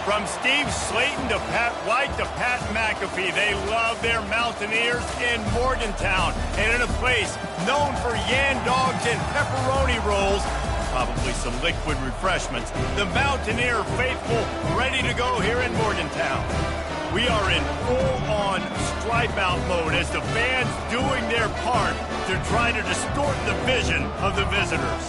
From Steve Slayton to Pat White to Pat McAfee, they love their Mountaineers in Morgantown. And in a place known for yan dogs and pepperoni rolls, probably some liquid refreshments, the Mountaineer faithful ready to go here in Morgantown. We are in full-on stripe-out mode as the fans doing their part to try to distort the vision of the visitors.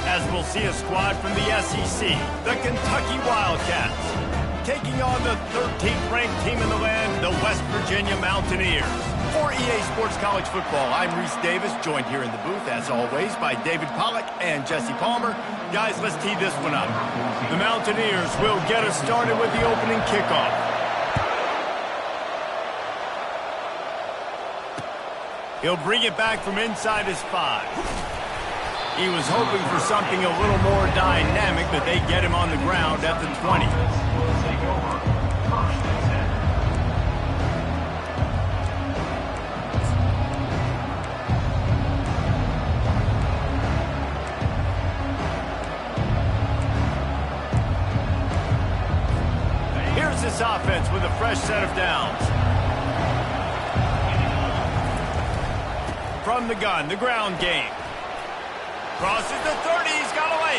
As we'll see a squad from the SEC, the Kentucky Wildcats, taking on the 13th ranked team in the land, the West Virginia Mountaineers. For EA Sports College Football, I'm Reese Davis, joined here in the booth, as always, by David Pollack and Jesse Palmer. Guys, let's tee this one up. The Mountaineers will get us started with the opening kickoff. He'll bring it back from inside his 5. He was hoping for something a little more dynamic, but they get him on the ground at the 20. Here's this offense with a fresh set of downs. From the gun, the ground game. Crosses the 30, he's got away.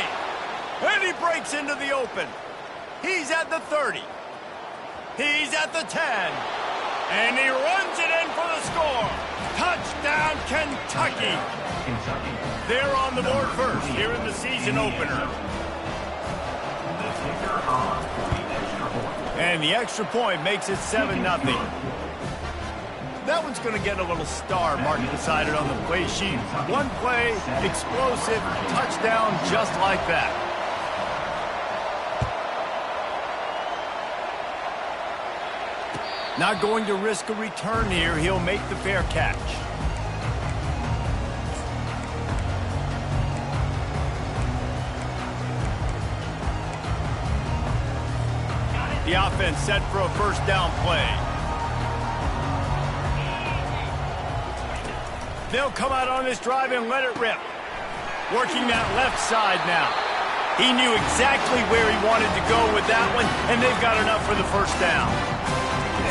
And he breaks into the open. He's at the 30. He's at the 10. And he runs it in for the score. Touchdown, Kentucky. They're on the board first here in the season opener. And the extra point makes it 7-0. That one's going to get a little star mark decided on the play sheet. One play, explosive, touchdown just like that. Not going to risk a return here. He'll make the fair catch. The offense set for a first down play. They'll come out on this drive and let it rip. Working that left side now. He knew exactly where he wanted to go with that one, and they've got enough for the first down.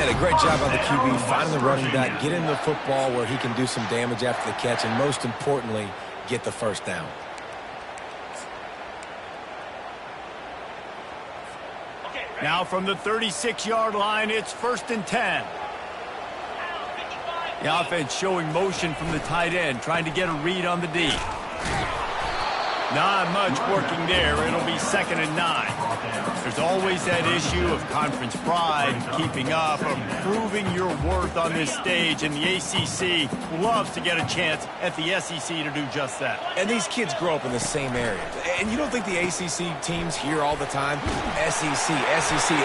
And a great job by the QB, finding the running back, getting the football where he can do some damage after the catch, and most importantly, get the first down. Now from the 36-yard line, it's 1st and 10. The offense showing motion from the tight end, trying to get a read on the D. Not much working there. It'll be 2nd and 9. There's always that issue of conference pride, keeping up, of proving your worth on this stage, and the ACC loves to get a chance at the SEC to do just that. And these kids grow up in the same area. And you don't think the ACC teams hear all the time, SEC,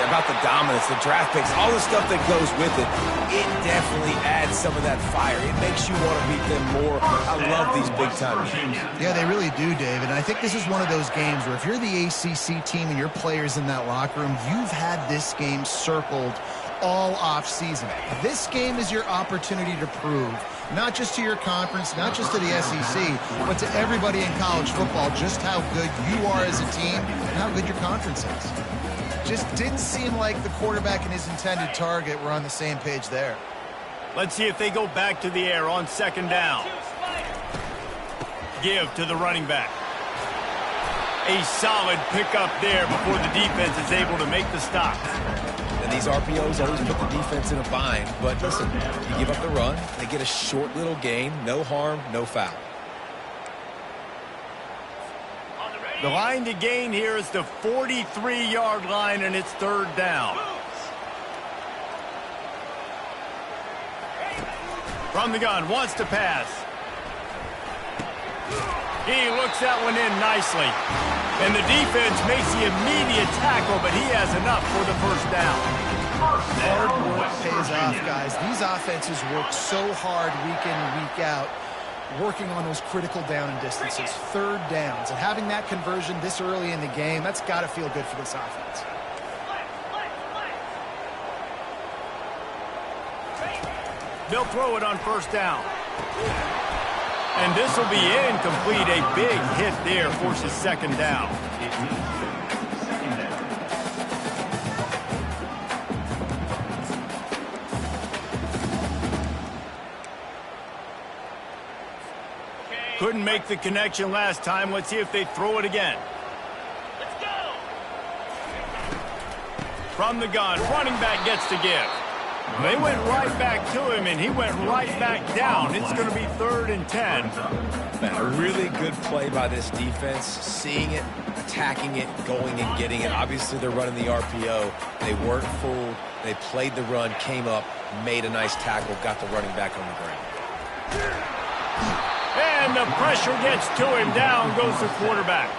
about the dominance, the draft picks, all the stuff that goes with it. It definitely adds some of that fire. It makes you want to beat them more. I love these big-time games. Yeah, they really do, David. And I think this is one of those games where if you're the ACC team and your players in that locker room, you've had this game circled all off-season. This game is your opportunity to prove, not just to your conference, not just to the SEC, but to everybody in college football, just how good you are as a team and how good your conference is. Just didn't seem like the quarterback and his intended target were on the same page there. Let's see if they go back to the air on 2nd down. Give to the running back. A solid pickup there before the defense is able to make the stop. And these RPOs always put the defense in a bind. But listen, you give up the run, they get a short little gain, no harm, no foul. The line to gain here is the 43-yard line, and it's 3rd down. From the gun, wants to pass. He looks that one in nicely. And the defense makes the immediate tackle, but he has enough for the first down. Hard work pays off, guys. These offenses work so hard week in and week out, working on those critical down and distances, 3rd downs. And having that conversion this early in the game, that's got to feel good for this offense. They'll throw it on 1st down. And this will be incomplete. A big hit there forces 2nd down. Couldn't make the connection last time. Let's see if they throw it again. Let's go. From the gun, running back gets to give. They went right back to him, and he went right back down. It's going to be 3rd and 10. Man, a really good play by this defense, seeing it, attacking it, going and getting it. Obviously, they're running the RPO. They weren't fooled. They played the run, came up, made a nice tackle, got the running back on the ground. And the pressure gets to him. Down goes the quarterback.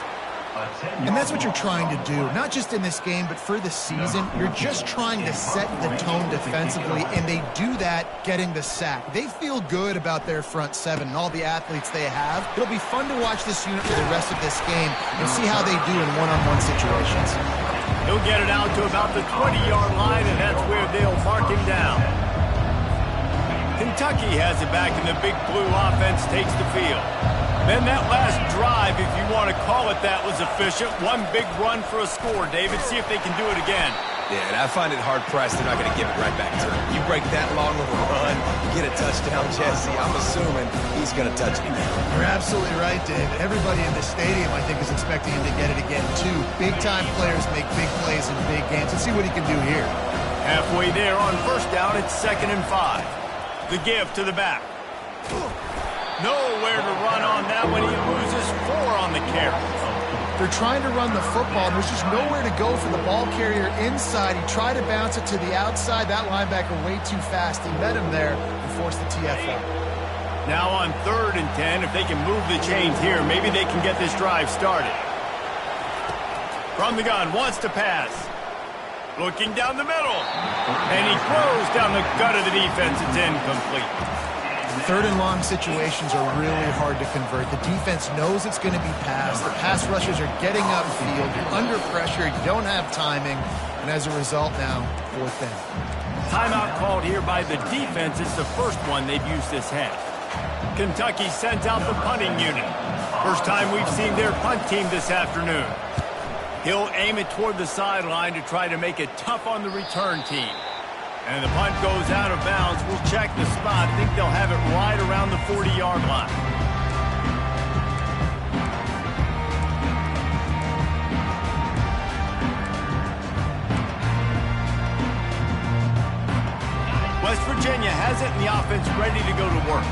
And that's what you're trying to do, not just in this game, but for the season. You're just trying to set the tone defensively, and they do that getting the sack. They feel good about their front seven and all the athletes they have. It'll be fun to watch this unit for the rest of this game and see how they do in one-on-one situations. He'll get it out to about the 20-yard line, and that's where they'll mark him down. Kentucky has it back, and the Big Blue offense takes the field. Then that last drive, if you want to call it that, was efficient. One big run for a score, David. See if they can do it again. Yeah, and I find it hard-pressed. They're not going to give it right back to him. You break that long of a run, get a touchdown, Jesse, I'm assuming he's going to touch it again. You're absolutely right, David. Everybody in the stadium, I think, is expecting him to get it again, too. Big-time players make big plays in big games. Let's see what he can do here. Halfway there on first down, it's 2nd and 5. The give to the back. Nowhere to run on that one. He loses 4 on the carry. They're trying to run the football. There's just nowhere to go for the ball carrier inside. He tried to bounce it to the outside. That linebacker way too fast. He met him there and forced the TFL. Now on 3rd and 10, if they can move the chains here, maybe they can get this drive started. From the gun, wants to pass. Looking down the middle. And he throws down the gut of the defense. It's incomplete. 3rd and long situations are really hard to convert. The defense knows it's going to be passed. The pass rushers are getting upfield. You're under pressure. You don't have timing. And as a result now, 4th down. Timeout called here by the defense. It's the first one they've used this half. Kentucky sends out the punting unit. First time we've seen their punt team this afternoon. He'll aim it toward the sideline to try to make it tough on the return team. And the punt goes out of bounds. We'll check the spot. I think they'll have it right around the 40-yard line. West Virginia has it, and the offense ready to go to work.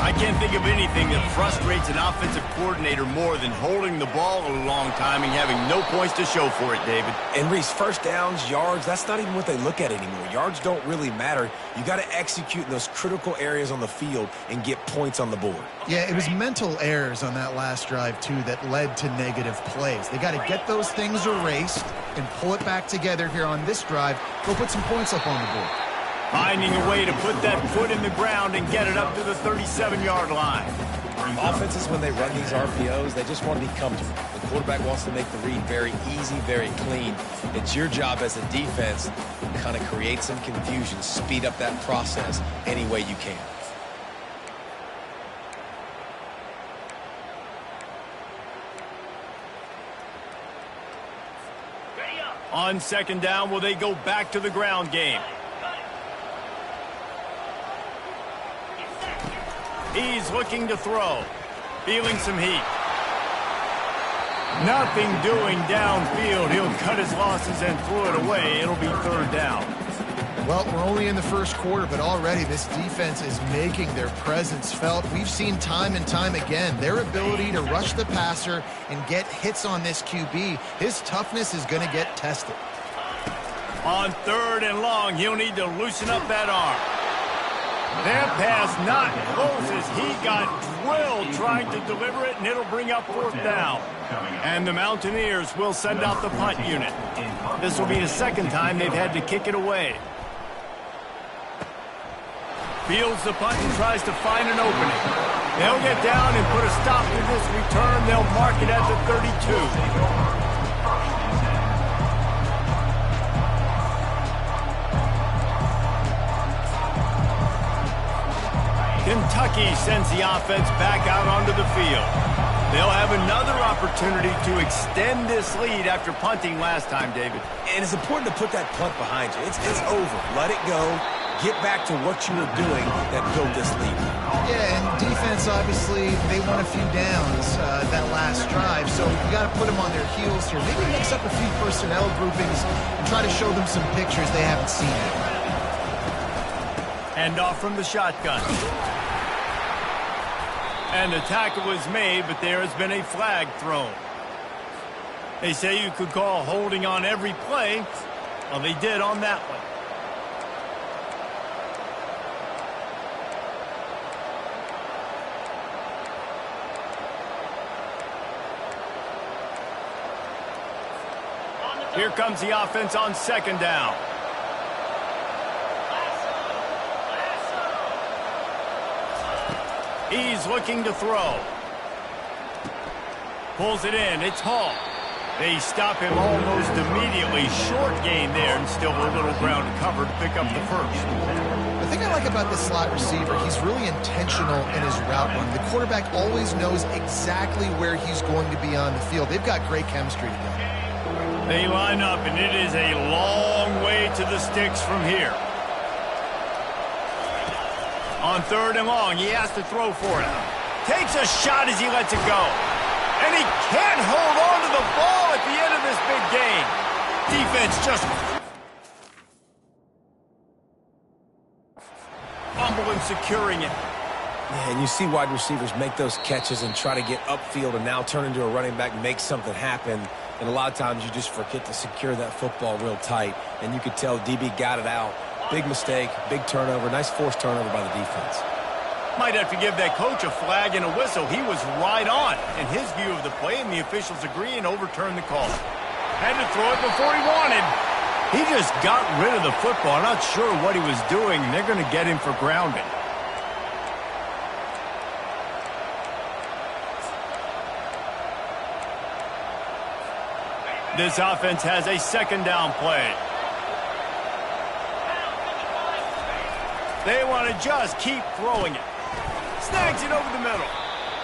I can't think of anything that frustrates an offensive coordinator more than holding the ball a long time and having no points to show for it, David. And Reese, first downs, yards, that's not even what they look at anymore. Yards don't really matter. You got to execute in those critical areas on the field and get points on the board. Yeah, it was mental errors on that last drive, too, that led to negative plays. They got to get those things erased and pull it back together here on this drive. Go put some points up on the board. Finding a way to put that foot in the ground and get it up to the 37-yard line. Offenses, when they run these RPOs, they just want to be comfortable. The quarterback wants to make the read very easy, very clean. It's your job as a defense to kind of create some confusion, speed up that process any way you can. On 2nd down, will they go back to the ground game? He's looking to throw. Feeling some heat. Nothing doing downfield. He'll cut his losses and throw it away. It'll be 3rd down. Well, we're only in the first quarter, but already this defense is making their presence felt. We've seen time and time again their ability to rush the passer and get hits on this QB. His toughness is going to get tested. On 3rd and long, he'll need to loosen up that arm. That pass not close as he got drilled trying to deliver it, and it'll bring up 4th down. And the Mountaineers will send out the punt unit. This will be the 2nd time they've had to kick it away. Fields the punt and tries to find an opening. They'll get down and put a stop to this return. They'll mark it at the 32. Kentucky sends the offense back out onto the field. They'll have another opportunity to extend this lead after punting last time, David. And it's important to put that punt behind you. It's over. Let it go. Get back to what you were doing that built this lead. Yeah, and defense, obviously, they won a few downs that last drive, so you got to put them on their heels here. Maybe mix up a few personnel groupings and try to show them some pictures they haven't seen yet. Hand off from the shotgun. And the tackle was made, but there has been a flag thrown. They say you could call holding on every play. Well, they did on that one. Here comes the offense on second down. He's looking to throw. Pulls it in. It's Hall. They stop him almost immediately. Short gain there and still a little ground cover to pick up the first. The thing I like about this slot receiver, he's really intentional in his route run. The quarterback always knows exactly where he's going to be on the field. They've got great chemistry together. They line up, and it is a long way to the sticks from here. On third and long, he has to throw for it. Takes a shot as he lets it go. And he can't hold on to the ball at the end of this big game. Defense just fumbling, securing it. Yeah, and you see wide receivers make those catches and try to get upfield and now turn into a running back, make something happen. And a lot of times you just forget to secure that football real tight. And you could tell DB got it out. Big mistake, big turnover, nice forced turnover by the defense. Might have to give that coach a flag and a whistle. He was right on in his view of the play, and the officials agree and overturn the call. Had to throw it before he wanted. He just got rid of the football. Not sure what he was doing. They're going to get him for grounding. This offense has a second down play. They want to just keep throwing it. Snags it over the middle.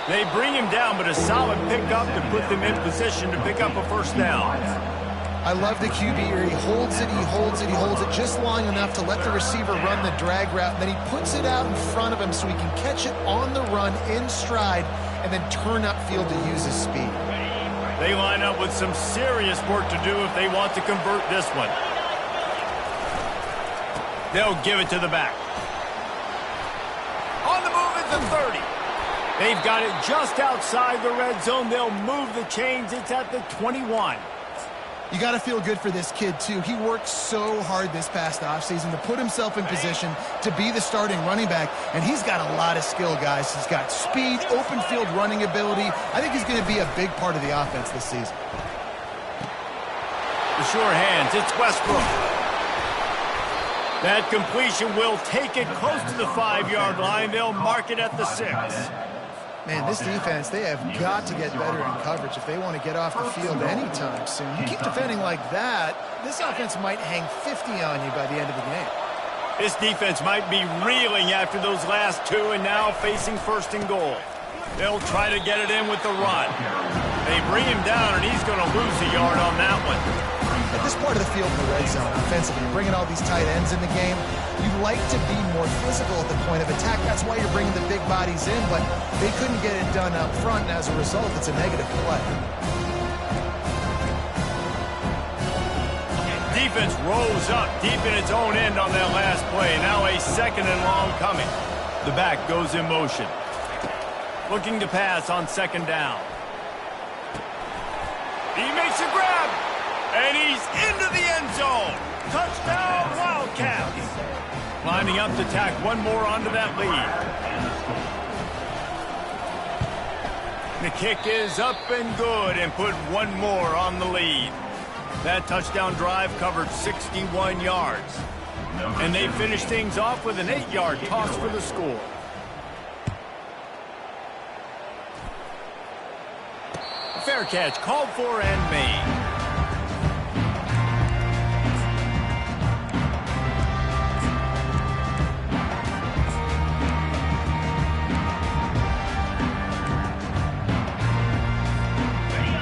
They bring him down, but a solid pickup to put them in position to pick up a first down. I love the QB here. He holds it, he holds it, he holds it just long enough to let the receiver run the drag route, and then he puts it out in front of him so he can catch it on the run in stride and then turn upfield to use his speed. They line up with some serious work to do if they want to convert this one. They'll give it to the back. On the move at the 30. They've got it just outside the red zone. They'll move the chains. It's at the 21. You got to feel good for this kid, too. He worked so hard this past offseason to put himself in position to be the starting running back, and he's got a lot of skill, guys. He's got speed, open field running ability. I think he's going to be a big part of the offense this season. The sure hands. It's Westbrook. That completion will take it close to the 5-yard line. They'll mark it at the 6. Man, this defense, they have got to get better in coverage if they want to get off the field anytime soon. You keep defending like that, this offense might hang 50 on you by the end of the game. This defense might be reeling after those last two and now facing first and goal. They'll try to get it in with the run. They bring him down, and he's going to lose a yard on that one. At this part of the field in the red zone, offensively, bringing all these tight ends in the game, you like to be more physical at the point of attack. That's why you're bringing the big bodies in, but they couldn't get it done up front, and as a result, it's a negative play. Defense rolls up deep in its own end on that last play. Now a second and long coming. The back goes in motion. Looking to pass on second down. He makes a grab, and he's into the end zone. Touchdown, Wildcats. Lining up to tack one more onto that lead. The kick is up and good and put one more on the lead. That touchdown drive covered 61 yards. And they finished things off with an 8-yard toss for the score. Fair catch called for and made.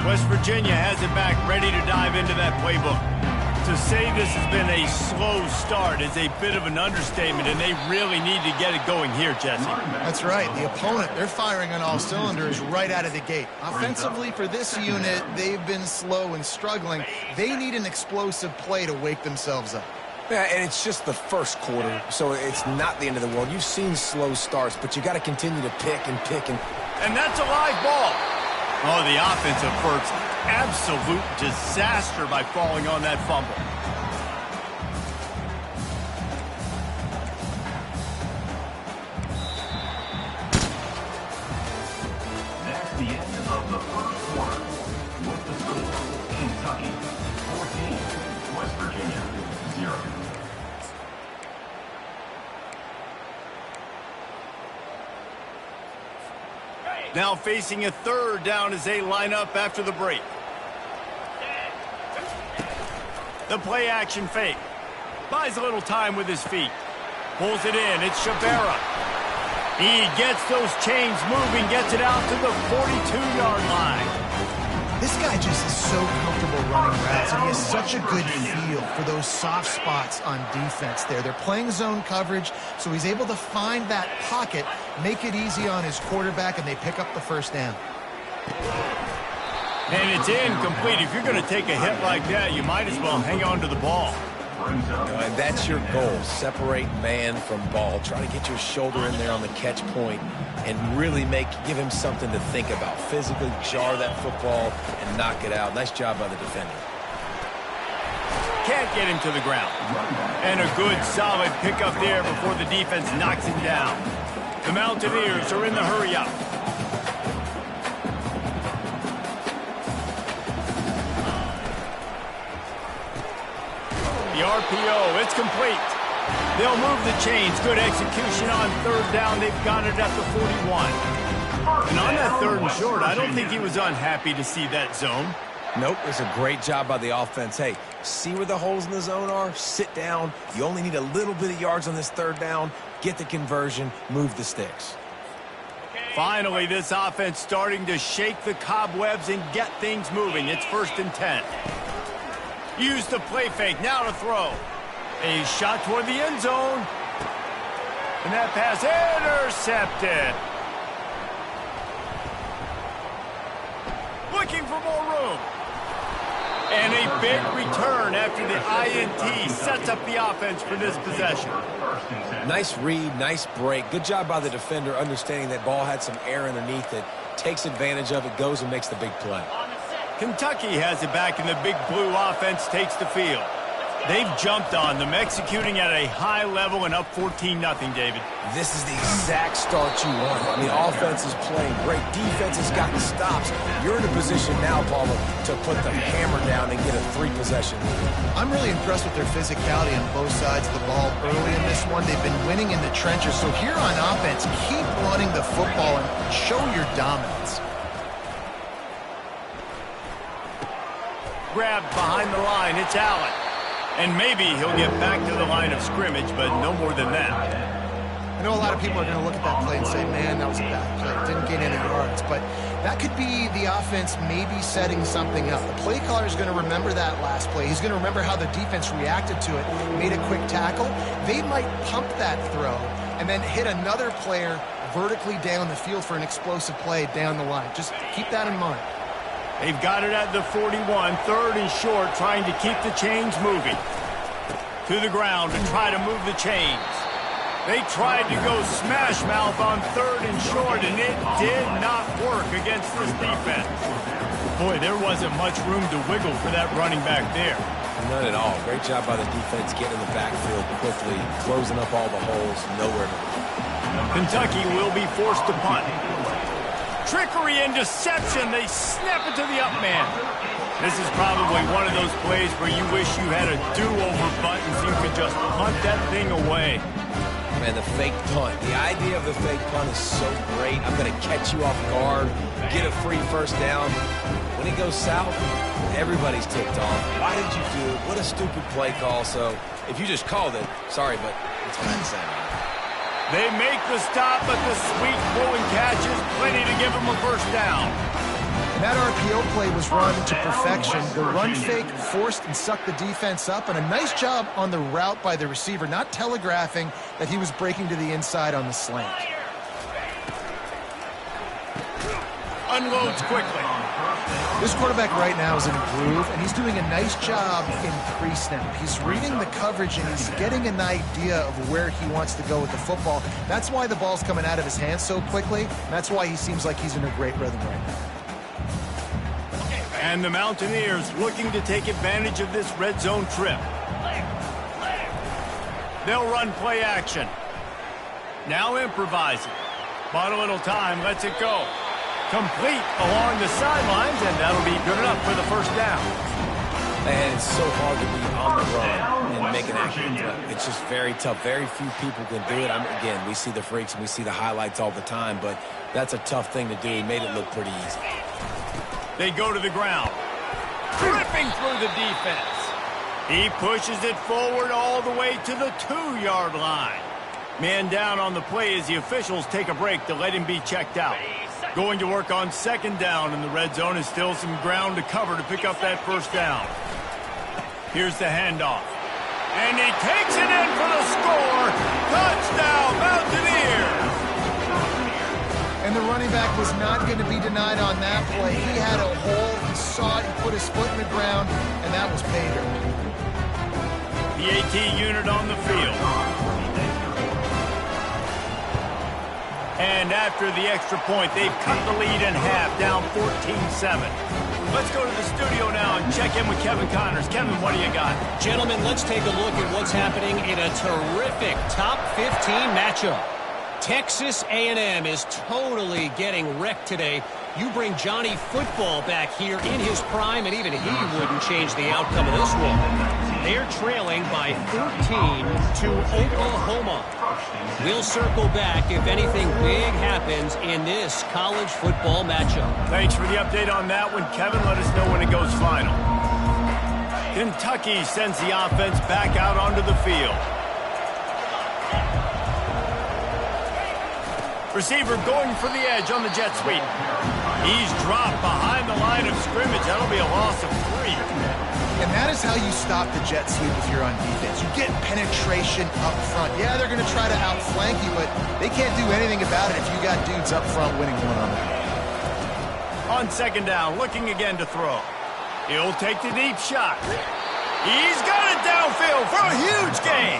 West Virginia has it back, ready to dive into that playbook. To say this has been a slow start is a bit of an understatement, and they really need to get it going here, Jesse. That's right. The opponent, they're firing on all cylinders right out of the gate. Offensively, for this unit, they've been slow and struggling. They need an explosive play to wake themselves up. Yeah, and it's just the first quarter, so it's not the end of the world. You've seen slow starts, but you got to continue to pick and pick. And that's a live ball. Oh, the offense averts absolute disaster by falling on that fumble. That's the end of the first quarter. With the score, Kentucky 14, West Virginia 0. Now facing a third down as they line up after the break. The play action fake. Buys a little time with his feet. Pulls it in. It's Shabera. He gets those chains moving, gets it out to the 42-yard line. This guy just is so comfortable running routes, and he has such a good feel for those soft spots on defense there. They're playing zone coverage, so he's able to find that pocket, make it easy on his quarterback, and they pick up the first down. And it's incomplete. If you're going to take a hit like that, you might as well hang on to the ball. And that's your goal. Separate man from ball. Try to get your shoulder in there on the catch point and really give him something to think about. Physically jar that football and knock it out. Nice job by the defender. Can't get him to the ground. And a good, solid pickup there before the defense knocks him down. The Mountaineers are in the hurry-up. The RPO, it's complete. They'll move the chains. Good execution on third down. They've got it at the 41. And on that third and short, I don't think he was unhappy to see that zone. Nope, it's a great job by the offense. Hey, see where the holes in the zone are? Sit down. You only need a little bit of yards on this third down. Get the conversion. Move the sticks. Finally, this offense starting to shake the cobwebs and get things moving. It's 1st and 10. Use the play fake, now to throw. A shot toward the end zone. And that pass intercepted. Looking for more room. And a big return after the INT sets up the offense for this possession. Nice read, nice break. Good job by the defender understanding that ball had some air underneath it. Takes advantage of it, goes and makes the big play. Kentucky has it back, and the big blue offense takes the field. They've jumped on them, executing at a high level and up 14-0, David. This is the exact start you want. I mean, offense is playing great. Defense has gotten stops. You're in a position now, Paulo, to put the hammer down and get a 3-possession lead. I'm really impressed with their physicality on both sides of the ball early in this one. They've been winning in the trenches. So here on offense, keep running the football and show your dominance. Grabbed behind the line. It's Allen. And maybe he'll get back to the line of scrimmage, but no more than that. I know a lot of people are going to look at that play and say, man, that was a bad play. Didn't gain any yards. But that could be the offense maybe setting something up. The play caller is going to remember that last play. He's going to remember how the defense reacted to it, made a quick tackle. They might pump that throw and then hit another player vertically down the field for an explosive play down the line. Just keep that in mind. They've got it at the 41, 3rd and short, trying to keep the chains moving. To the ground to try to move the chains. They tried to go smash mouth on 3rd and short, and it did not work against this defense. Boy, there wasn't much room to wiggle for that running back there. None at all. Great job by the defense getting in the backfield quickly, closing up all the holes, nowhere to go. Kentucky will be forced to punt. Trickery and deception. They snap it to the up man. This is probably one of those plays where you wish you had a do-over button so you could just punt that thing away. Man, the fake punt. The idea of the fake punt is so great. I'm going to catch you off guard, get a free first down. When it goes south, everybody's ticked off. Why did you do it? What a stupid play call. So if you just called it, sorry, but it's bad saying. They make the stop, but the sweet throw and catch is plenty to give them a first down. That RPO play was run to perfection. The run fake forced and sucked the defense up, and a nice job on the route by the receiver, not telegraphing that he was breaking to the inside on the slant. Unloads quickly. This quarterback right now is in a groove, and he's doing a nice job in pre-snap. He's reading the coverage, and he's getting an idea of where he wants to go with the football. That's why the ball's coming out of his hands so quickly. That's why he seems like he's in a great rhythm right now. And the Mountaineers looking to take advantage of this red zone trip. They'll run play action. Now improvising. Bought a little time, lets it go. Complete along the sidelines, and that'll be good enough for the first down. And it's so hard to be on the run and make an accurate throw. It's just very tough. Very few people can do it. Again, we see the freaks and we see the highlights all the time, but that's a tough thing to do. He made it look pretty easy. They go to the ground. Ripping through the defense. He pushes it forward all the way to the 2-yard line. Man down on the play as the officials take a break to let him be checked out. Going to work on second down in the red zone, is still some ground to cover to pick up that first down. Here's the handoff. And he takes it in for the score. Touchdown, Mountaineers! And the running back was not going to be denied on that play. He had a hole, he saw it, he put his foot in the ground, and that was pay dirt. The AT unit on the field. And after the extra point, they've cut the lead in half, down 14-7. Let's go to the studio now and check in with Kevin Connors. Kevin, what do you got? Gentlemen, let's take a look at what's happening in a terrific top 15 matchup. Texas A&M is totally getting wrecked today. You bring Johnny Football back here in his prime, and even he wouldn't change the outcome of this one. They're trailing by 13 to Oklahoma. We'll circle back if anything big happens in this college football matchup. Thanks for the update on that one, Kevin. Let us know when it goes final. Kentucky sends the offense back out onto the field. Receiver going for the edge on the jet sweep. He's dropped behind the line of scrimmage. That'll be a loss of 3. And that is how you stop the jet sweep if you're on defense. You get penetration up front. Yeah, they're going to try to outflank you, but they can't do anything about it if you got dudes up front winning one-on-one. On second down, looking again to throw. He'll take the deep shot. He's got it downfield for a huge gain.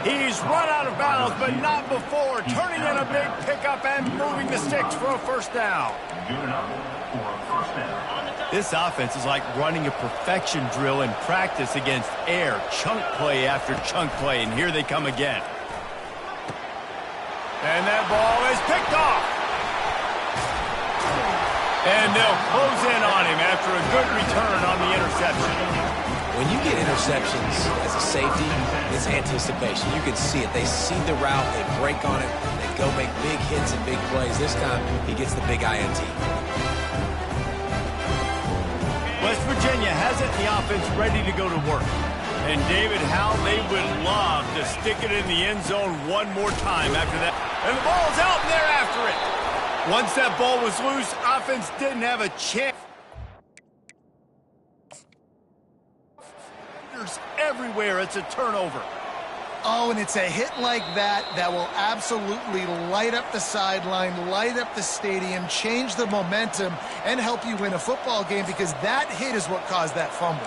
He's run out of bounds, but not before turning in a big pickup and moving the sticks for a first down. Good enough for a first down. This offense is like running a perfection drill in practice against air, chunk play after chunk play, and here they come again. And that ball is picked off. And they'll close in on him after a good return on the interception. When you get interceptions as a safety, it's anticipation. You can see it. They see the route, they break on it, they go make big hits and big plays. This time, he gets the big INT. West Virginia has it, the offense ready to go to work. And David, how they would love to stick it in the end zone one more time after that. And the ball's out, and they're after it. Once that ball was loose, offense didn't have a chance. Everywhere, it's a turnover. Oh, and it's a hit like that that will absolutely light up the sideline, light up the stadium, change the momentum, and help you win a football game, because that hit is what caused that fumble.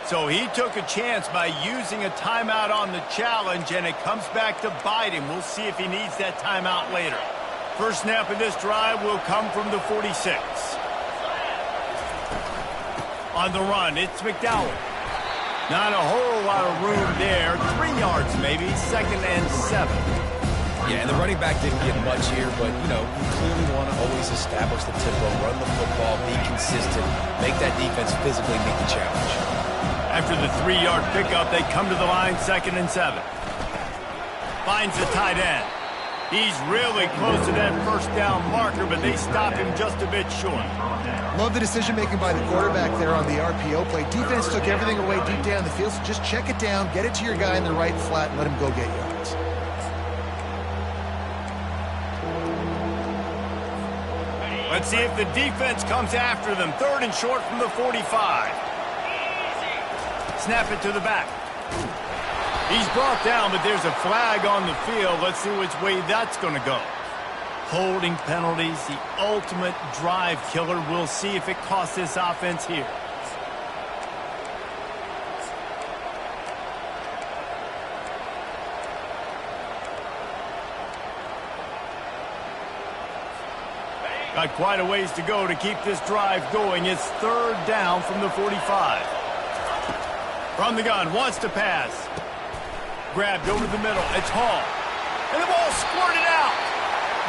So he took a chance by using a timeout on the challenge, and it comes back to bite him. We'll see if he needs that timeout later. First snap of this drive will come from the 46. On the run, it's McDowell. Not a whole lot of room there. 3 yards maybe, 2nd and 7. Yeah, and the running back didn't get much here, but, you know, you clearly want to always establish the tempo, run the football, be consistent, make that defense physically meet the challenge. After the 3-yard pickup, they come to the line, 2nd and 7. Finds the tight end. He's really close to that first down marker, but they stop him just a bit short. Love the decision-making by the quarterback there on the RPO play. Defense took everything away deep down the field, so just check it down, get it to your guy in the right flat, and let him go get yards. Let's see if the defense comes after them. 3rd and short from the 45. Snap it to the back. He's brought down, but there's a flag on the field. Let's see which way that's going to go. Holding penalties, the ultimate drive killer. We'll see if it costs this offense here. Got quite a ways to go to keep this drive going. It's 3rd down from the 45. From the gun, wants to pass. Grabbed over the middle. It's Hall. And the ball squirted out.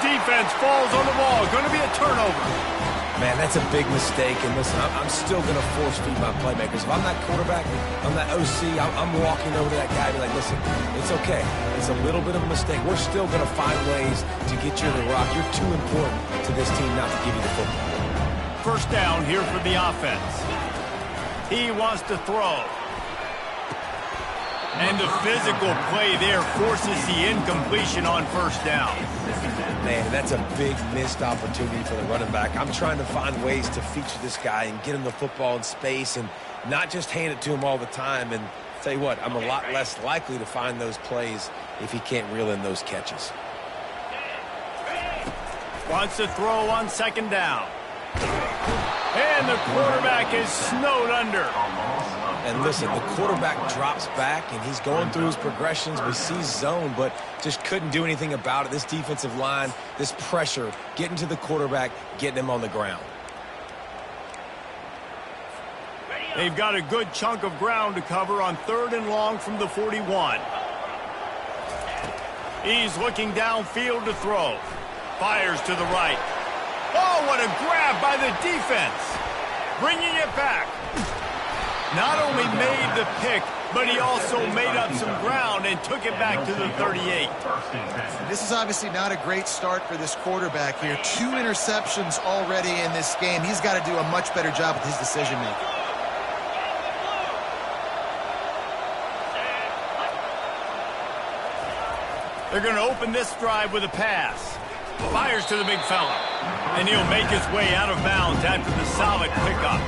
Defense falls on the ball. Going to be a turnover. Man, that's a big mistake. And listen, I'm still going to force feed my playmakers. If I'm that quarterback, I'm that OC, I'm walking over to that guy and be like, listen, it's okay. It's a little bit of a mistake. We're still going to find ways to get you to the rock. You're too important to this team not to give you the football. 1st down here for the offense. He wants to throw. And the physical play there forces the incompletion on 1st down. Man, that's a big missed opportunity for the running back. I'm trying to find ways to feature this guy and get him the football in space and not just hand it to him all the time. And tell you what, I'm a lot less likely to find those plays if he can't reel in those catches. Wants to throw on 2nd down. And the quarterback is snowed under. And listen, the quarterback drops back, and he's going through his progressions. We see zone, but just couldn't do anything about it. This defensive line, this pressure, getting to the quarterback, getting him on the ground. They've got a good chunk of ground to cover on 3rd and long from the 41. He's looking downfield to throw. Fires to the right. Oh, what a grab by the defense. Bringing it back. Not only made the pick, but he also made up some ground and took it back to the 38. This is obviously not a great start for this quarterback here. 2 interceptions already in this game. He's got to do a much better job with his decision-making. They're going to open this drive with a pass. Fires to the big fella. And he'll make his way out of bounds after the solid pickup.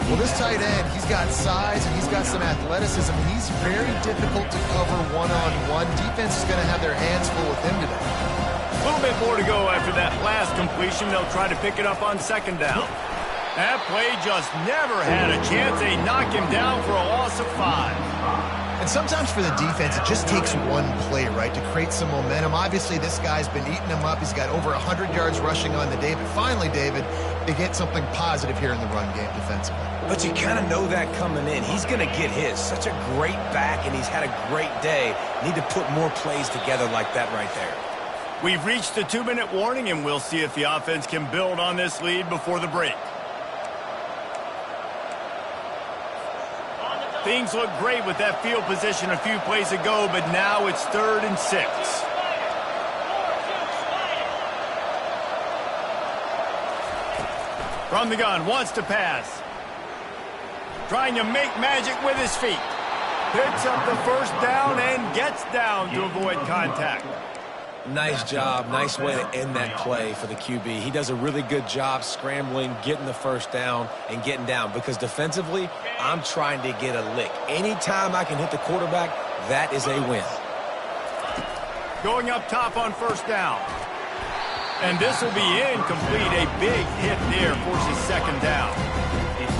Well, this tight end, he's got size and he's got some athleticism. He's very difficult to cover one-on-one. Defense is going to have their hands full with him today. A little bit more to go after that last completion. They'll try to pick it up on 2nd down. That play just never had a chance. They knock him down for a loss of 5. And sometimes for the defense, it just takes one play, right, to create some momentum. Obviously, this guy's been eating them up. He's got over 100 yards rushing on the day. But finally, David, they get something positive here in the run game defensively. But you kind of know that coming in. He's going to get his. Such a great back, and he's had a great day. Need to put more plays together like that right there. We've reached the 2-minute warning, and we'll see if the offense can build on this lead before the break. Things look great with that field position a few plays ago, but now it's 3rd and 6. From the gun, wants to pass. Trying to make magic with his feet. Picks up the 1st down and gets down to avoid contact. Nice job. Nice way to end that play for the QB. He does a really good job scrambling, getting the 1st down, and getting down. Because defensively, I'm trying to get a lick. Anytime I can hit the quarterback, that is a win. Going up top on 1st down. And this will be incomplete. A big hit there forces 2nd down.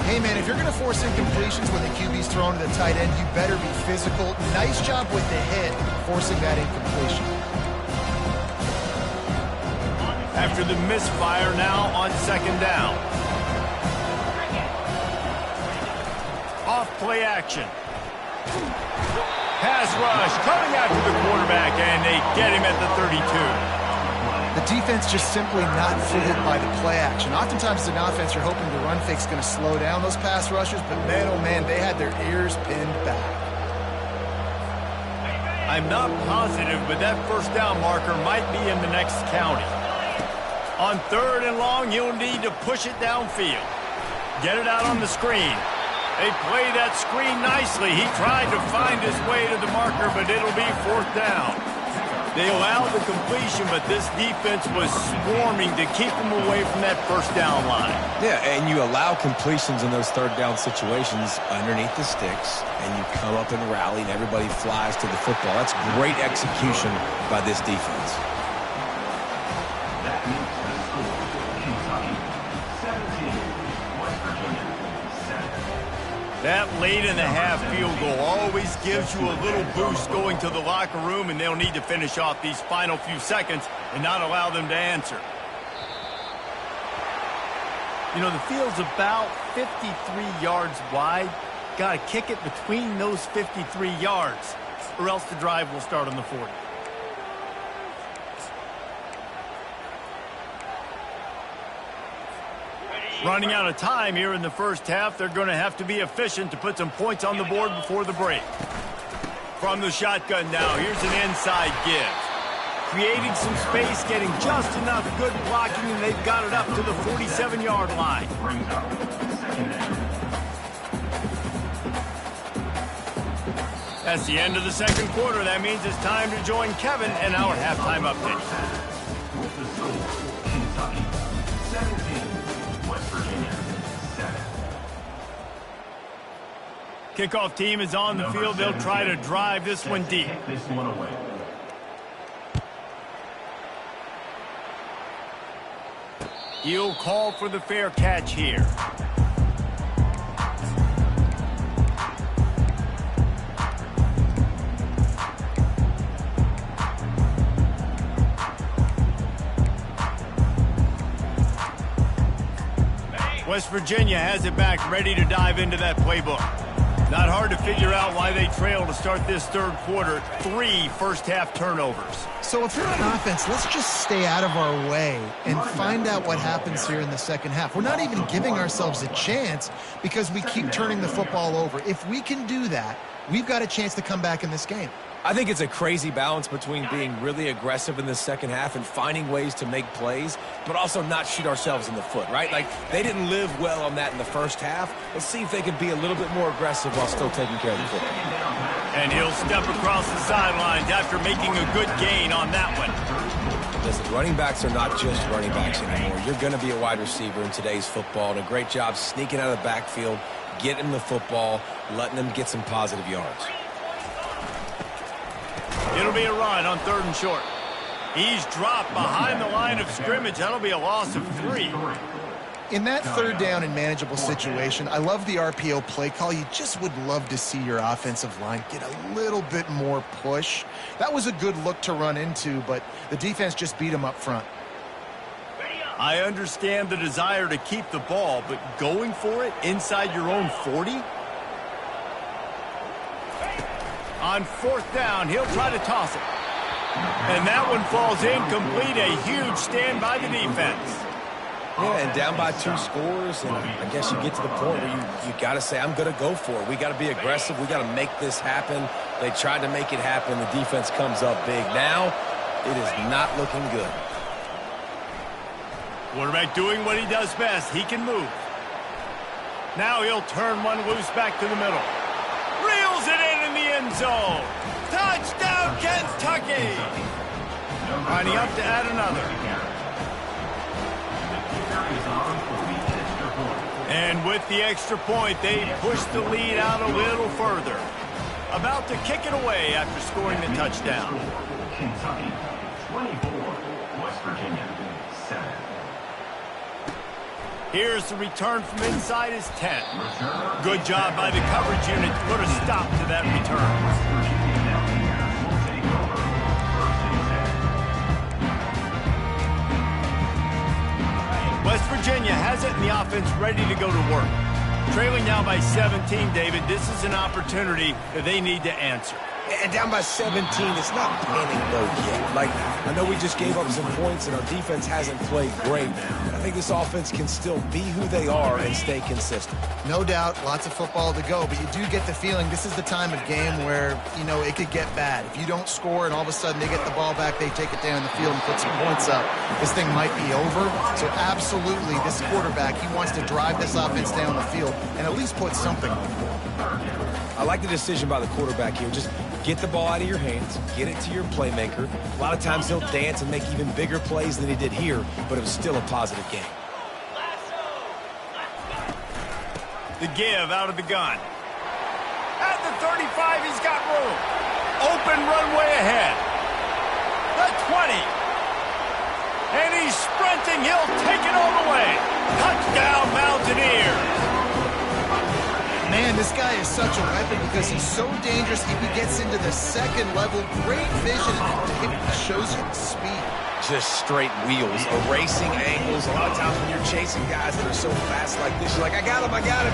Hey, man, if you're going to force incompletions when the QB's thrown to the tight end, you better be physical. Nice job with the hit, forcing that incompletion. After the misfire, now on 2nd down. Off play action. Pass rush coming after the quarterback, and they get him at the 32. The defense just simply not fooled by the play action. Oftentimes as an offense, you're hoping the run fake's going to slow down those pass rushers, but man, oh man, they had their ears pinned back. I'm not positive, but that 1st down marker might be in the next county. On 3rd and long, you'll need to push it downfield. Get it out on the screen. They play that screen nicely. He tried to find his way to the marker, but it'll be 4th down. They allowed the completion, but this defense was swarming to keep them away from that first down line. Yeah, and you allow completions in those third down situations underneath the sticks, and you come up and rally, and everybody flies to the football. That's great execution by this defense. That means the score, Kentucky 17, West Virginia 7. That late-in-the-half field goal always gives you a little boost going to the locker room, and they'll need to finish off these final few seconds and not allow them to answer. You know, the field's about 53 yards wide. Got to kick it between those 53 yards, or else the drive will start on the 40. Running out of time here in the first half. They're going to have to be efficient to put some points on the board before the break. From the shotgun now, here's an inside give. Creating some space, getting just enough good blocking, and they've got it up to the 47-yard line. Brings up second down. That's the end of the second quarter. That means it's time to join Kevin and our halftime update. With the score, Kentucky 17, West Virginia 7. Kickoff team is on the field. They'll try to drive this one deep. Take this one away. He'll call for the fair catch here. West Virginia has it back, ready to dive into that playbook. Not hard to figure out why they trail to start this third quarter. 3 first-half turnovers. So if you're on offense, let's just stay out of our way and find out what happens here in the second half. We're not even giving ourselves a chance because we keep turning the football over. If we can do that, we've got a chance to come back in this game. I think it's a crazy balance between being really aggressive in the second half and finding ways to make plays, but also not shoot ourselves in the foot, right? Like, they didn't live well on that in the first half. Let's see if they can be a little bit more aggressive while still taking care of the football. And he'll step across the sidelines after making a good gain on that one. Listen, running backs are not just running backs anymore. You're going to be a wide receiver in today's football, and a great job sneaking out of the backfield, getting the football, letting them get some positive yards. It'll be a run on 3rd and short. He's dropped behind the line of scrimmage. That'll be a loss of 3. In that third down and manageable situation, I love the RPO play call. You just would love to see your offensive line get a little bit more push. That was a good look to run into, but the defense just beat him up front. I understand the desire to keep the ball, but going for it inside your own 40? On 4th down, he'll try to toss it. And that one falls incomplete. A huge stand by the defense. Yeah, and down by 2 scores, and I guess you get to the point where you got to say, I'm going to go for it. We got to be aggressive. We got to make this happen. They tried to make it happen. The defense comes up big. Now, it is not looking good. Quarterback doing what he does best. He can move. Now he'll turn one loose back to the middle. Reels it in the end zone. Touchdown, Kentucky. Lining up to add another. And with the extra point, they push the lead out a little further. About to kick it away after scoring the touchdown. Kentucky 24, West Virginia 7. Here's the return from inside his 10. Good job by the coverage unit to put a stop to that return. West Virginia has it, and the offense ready to go to work. Trailing now by 17, David. This is an opportunity that they need to answer. And down by 17, it's not panic mode yet. Like, I know we just gave up some points and our defense hasn't played great. I think this offense can still be who they are and stay consistent. No doubt, lots of football to go, but you do get the feeling this is the time of game where, you know, it could get bad. If you don't score and all of a sudden they get the ball back, they take it down the field and put some points up, this thing might be over. So absolutely, this quarterback, he wants to drive this offense down the field and at least put something on the board. I like the decision by the quarterback here. Just get the ball out of your hands, get it to your playmaker. A lot of times he'll dance and make even bigger plays than he did here, but it was still a positive game. The give out of the gun. At the 35, he's got room. Open runway ahead. The 20. And he's sprinting. He'll take it all the way. Touchdown, Mountaineers. Man, this guy is such a weapon because he's so dangerous. If he gets into the second level, great vision, and it shows you speed. Just straight wheels, erasing angles. A lot of times when you're chasing guys that are so fast like this, you're like, I got him, I got him.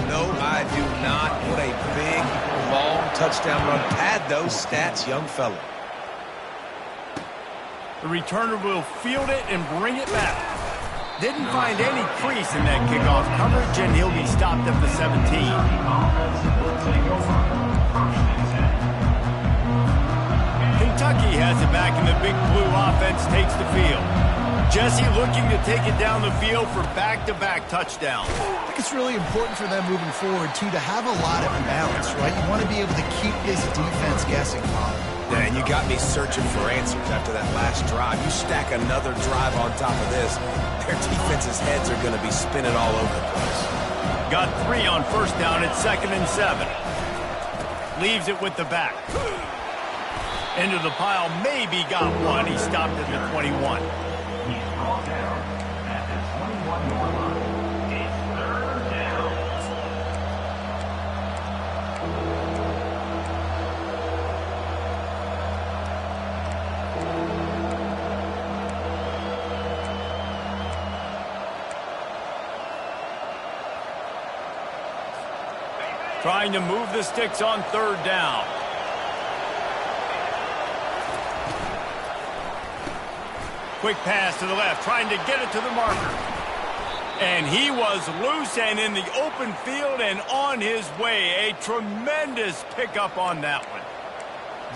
No, I do not. What a big, long touchdown run. Pad those stats, young fella. The returner will field it and bring it back. Didn't find any crease in that kickoff coverage, and he'll be stopped at the 17. Kentucky has it back, and the Big Blue offense takes the field. Jesse looking to take it down the field for back-to-back touchdowns. I think it's really important for them moving forward, too, to have a lot of balance, right? You want to be able to keep this defense guessing, Colin. Yeah, and you got me searching for answers after that last drive. You stack another drive on top of this, their defense's heads are going to be spinning all over the place. Got 3 on first down at 2nd and 7. Leaves it with the back. Into the pile, maybe got 1. He stopped at the 21. He's brought down at the 21-yard line. It's 3rd down. Trying to move the sticks on 3rd down. Quick pass to the left, trying to get it to the marker. And he was loose and in the open field and on his way. A tremendous pickup on that one.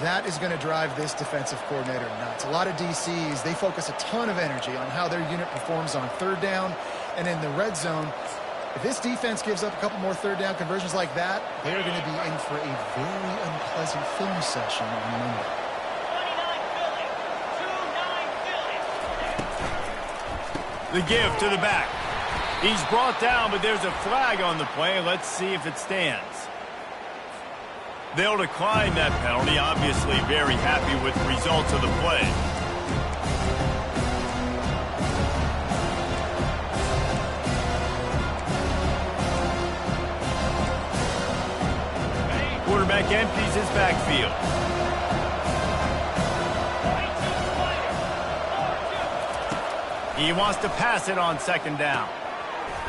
That is going to drive this defensive coordinator nuts. A lot of DCs, they focus a ton of energy on how their unit performs on 3rd down and in the red zone. If this defense gives up a couple more 3rd down conversions like that, they're going to be in for a very unpleasant film session on Monday. The give to the back. He's brought down, but there's a flag on the play. Let's see if it stands. They'll decline that penalty. Obviously very happy with the results of the play. Quarterback empties his backfield. He wants to pass it on 2nd down.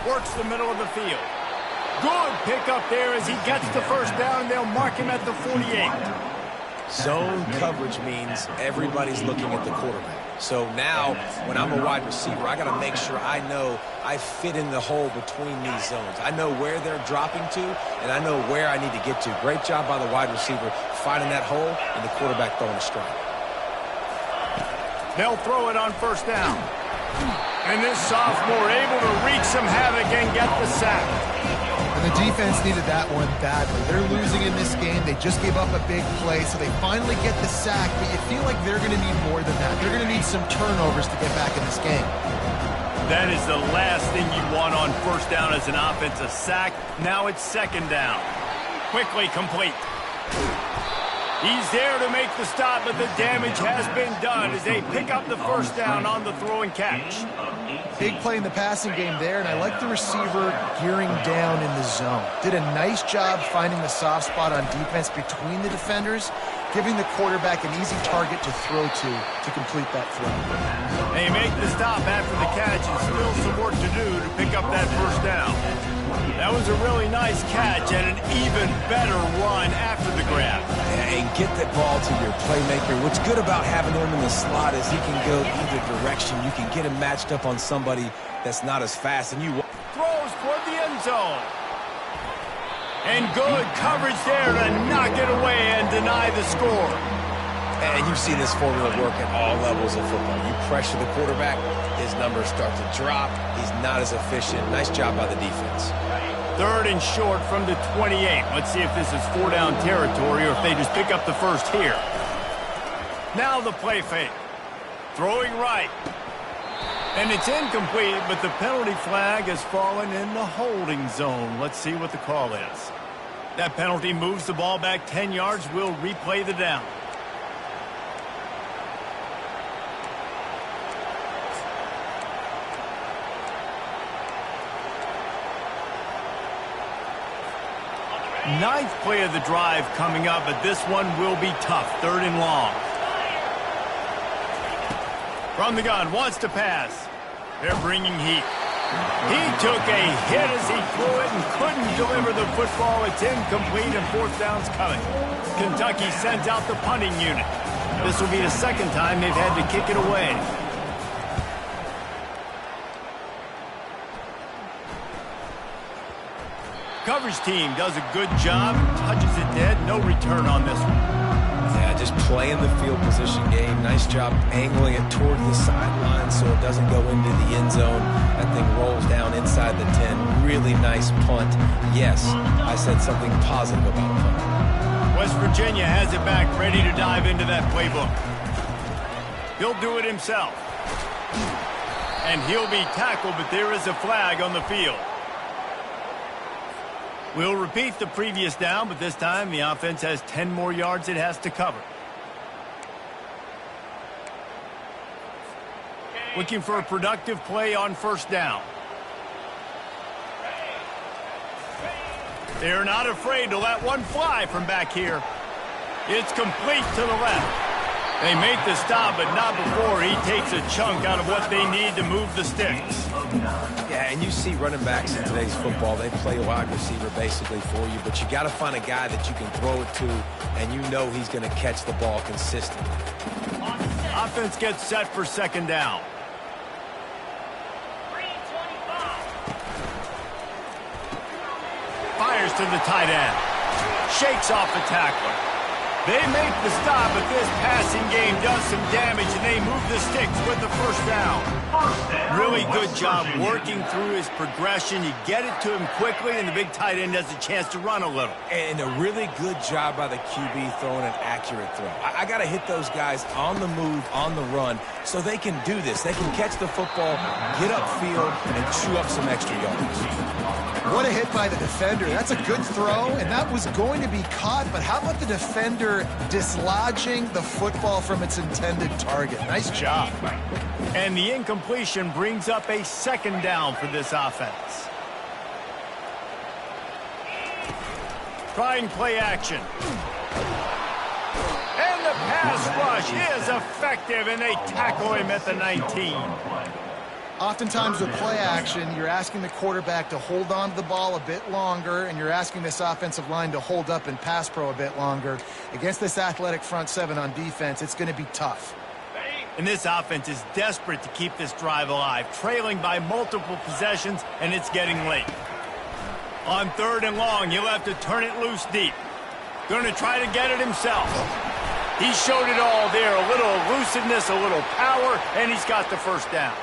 Works the middle of the field. Good pickup there as he gets the 1st down, and they'll mark him at the 48. Zone coverage means everybody's looking at the quarterback. So now, when I'm a wide receiver, I got to make sure I know I fit in the hole between these zones. I know where they're dropping to, and I know where I need to get to. Great job by the wide receiver finding that hole, and the quarterback throwing a strike. They'll throw it on 1st down. And this sophomore able to wreak some havoc and get the sack. And the defense needed that one badly. They're losing in this game. They just gave up a big play, so they finally get the sack, but you feel like they're going to need more than that. They're going to need some turnovers to get back in this game. That is the last thing you want on 1st down as an offensive sack. Now it's 2nd down. Quickly complete. He's there to make the stop, but the damage has been done as they pick up the 1st down on the throw and catch. Big play in the passing game there, and I like the receiver gearing down in the zone. Did a nice job finding the soft spot on defense between the defenders, giving the quarterback an easy target to throw to complete that throw. They make the stop after the catch and still some work to do to pick up that 1st down. That was a really nice catch and an even better run after the grab. And get that ball to your playmaker. What's good about having him in the slot is he can go either direction. You can get him matched up on somebody that's not as fast. And you throws toward the end zone. And good coverage there to knock it away and deny the score. And you see this formula work at all levels of football. You pressure the quarterback, his numbers start to drop. He's not as efficient. Nice job by the defense. 3rd and short from the 28. Let's see if this is 4-down territory or if they just pick up the first here. Now the play fake. Throwing right. And it's incomplete, but the penalty flag has fallen in the holding zone. Let's see what the call is. That penalty moves the ball back 10 yards. We'll replay the down. Ninth play of the drive coming up, but this one will be tough. 3rd and long. From the gun, wants to pass. They're bringing heat. He took a hit as he threw it and couldn't deliver the football. It's incomplete and 4th down's coming. Kentucky sends out the punting unit. This will be the 2nd time they've had to kick it away. Coverage team does a good job, touches it dead, no return on this one. Yeah, just playing the field position game. Nice job angling it toward the sideline so it doesn't go into the end zone. That thing rolls down inside the 10. Really nice punt. Yes, I said something positive about punt. West Virginia has it back, ready to dive into that playbook. He'll do it himself. And he'll be tackled, but there is a flag on the field. We'll repeat the previous down, but this time the offense has 10 more yards it has to cover. Looking for a productive play on 1st down. They're not afraid to let one fly from back here. It's complete to the left. They make the stop, but not before he takes a chunk out of what they need to move the sticks. Yeah, and you see running backs in today's football, they play a wide receiver basically for you, but you got to find a guy that you can throw it to, and you know he's going to catch the ball consistently. Offense gets set for 2nd down. Fires to the tight end. Shakes off the tackler. They make the stop, but this passing game does some damage, and they move the sticks with the 1st down. Really good job working through his progression. You get it to him quickly, and the big tight end has a chance to run a little. And a really good job by the QB throwing an accurate throw. I got to hit those guys on the move, on the run, so they can do this. They can catch the football, get upfield, and chew up some extra yards. What a hit by the defender. That's a good throw, and that was going to be caught, but how about the defender dislodging the football from its intended target? Nice job. And the incompletion brings up a 2nd down for this offense. Trying play action. And the pass rush is effective, and they tackle him at the 19. Oftentimes with play action, you're asking the quarterback to hold on to the ball a bit longer, and you're asking this offensive line to hold up and pass pro a bit longer. Against this athletic front 7 on defense, it's going to be tough. And this offense is desperate to keep this drive alive, trailing by multiple possessions, and it's getting late. On 3rd and long, he'll have to turn it loose deep. Going to try to get it himself. He showed it all there, a little elusiveness, a little power, and he's got the 1st down.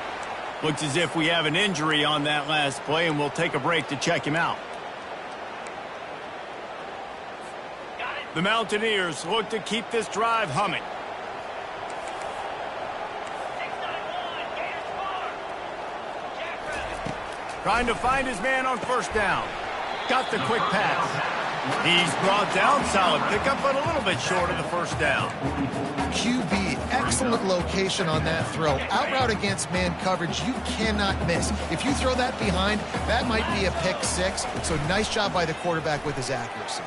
Looks as if we have an injury on that last play, and we'll take a break to check him out. The Mountaineers look to keep this drive humming. Trying to find his man on 1st down. Got the quick pass. He's brought down, solid pickup, but a little bit short of the 1st down. QB, excellent location on that throw. Out route against man coverage, you cannot miss. If you throw that behind, that might be a pick 6. So nice job by the quarterback with his accuracy.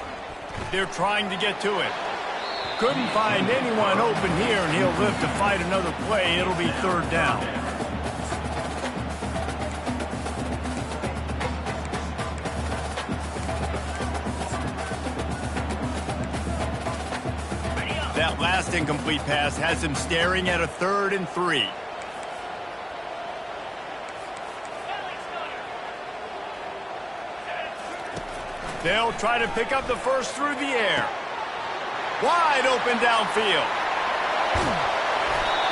They're trying to get to it. Couldn't find anyone open here, and he'll live to fight another play. It'll be 3rd down. That last incomplete pass has him staring at a 3rd and 3. They'll try to pick up the 1st through the air. Wide open downfield.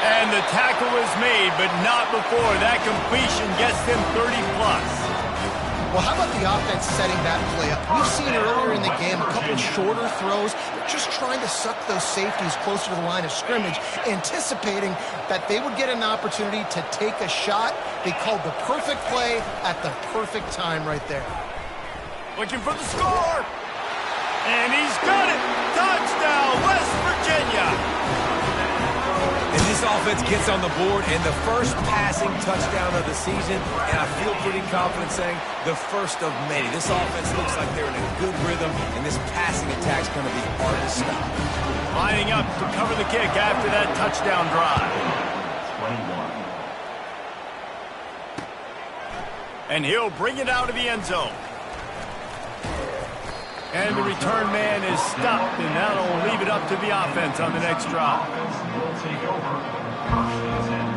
And the tackle is made, but not before that completion gets them 30+. Well, how about the offense setting that play up? We've seen earlier in the game a couple shorter throws, just trying to suck those safeties closer to the line of scrimmage, anticipating that they would get an opportunity to take a shot. They called the perfect play at the perfect time right there. Looking for the score. And he's got it. Touchdown, West Virginia. And this offense gets on the board, and the first passing touchdown of the season, and I feel pretty confident saying the first of many. This offense looks like they're in a good rhythm, and this passing attack's going to be hard to stop. Lining up to cover the kick after that touchdown drive. 21. And he'll bring it out of the end zone. And the return man is stopped, and that'll leave it up to the offense on the next drive. Offense will take over. First and 10.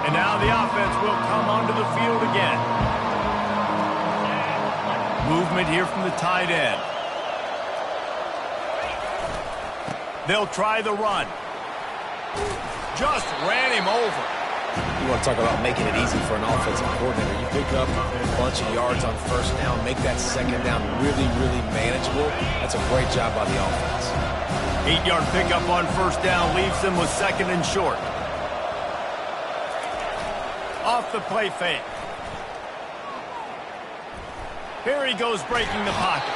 And now the offense will come onto the field again. Movement here from the tight end. They'll try the run. Just ran him over. You want to talk about making it easy for an offensive coordinator. You pick up a bunch of yards on first down, make that second down really, really manageable. That's a great job by the offense. 8-yard pickup on first down leaves them with second and short. Off the play fake. Here he goes breaking the pocket.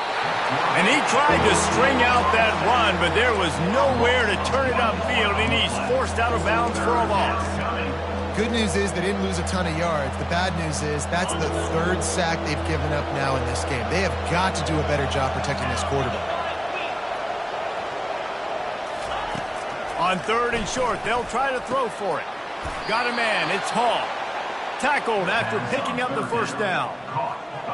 And he tried to string out that run, but there was nowhere to turn it upfield, and he's forced out of bounds for a loss. Good news is they didn't lose a ton of yards. The bad news is that's the third sack they've given up now in this game. They have got to do a better job protecting this quarterback. On third and short, they'll try to throw for it. Got a man, it's Hall. Tackled after picking up the first down.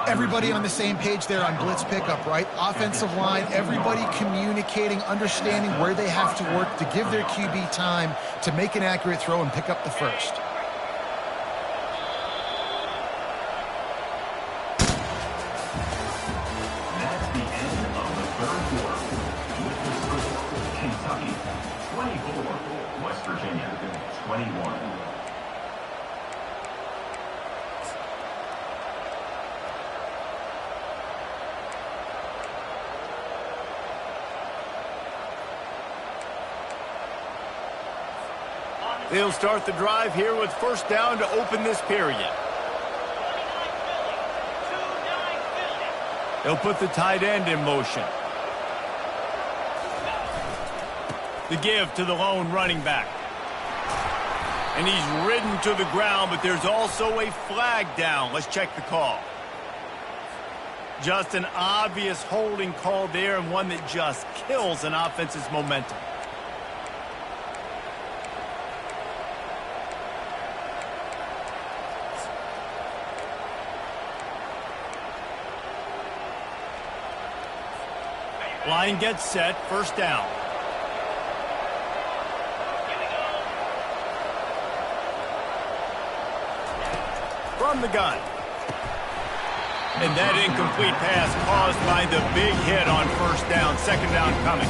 Everybody on the same page there on blitz pickup, right? Offensive line, everybody communicating, understanding where they have to work to give their QB time to make an accurate throw and pick up the first. That's the end of the third quarter. With the score, Kentucky 24, West Virginia 21. They'll start the drive here with first down to open this period. They'll put the tight end in motion. The give to the lone running back. And he's ridden to the ground, but there's also a flag down. Let's check the call. Just an obvious holding call there, and one that just kills an offense's momentum. Line gets set, first down. From the gun. And that incomplete pass caused by the big hit on first down. Second down coming.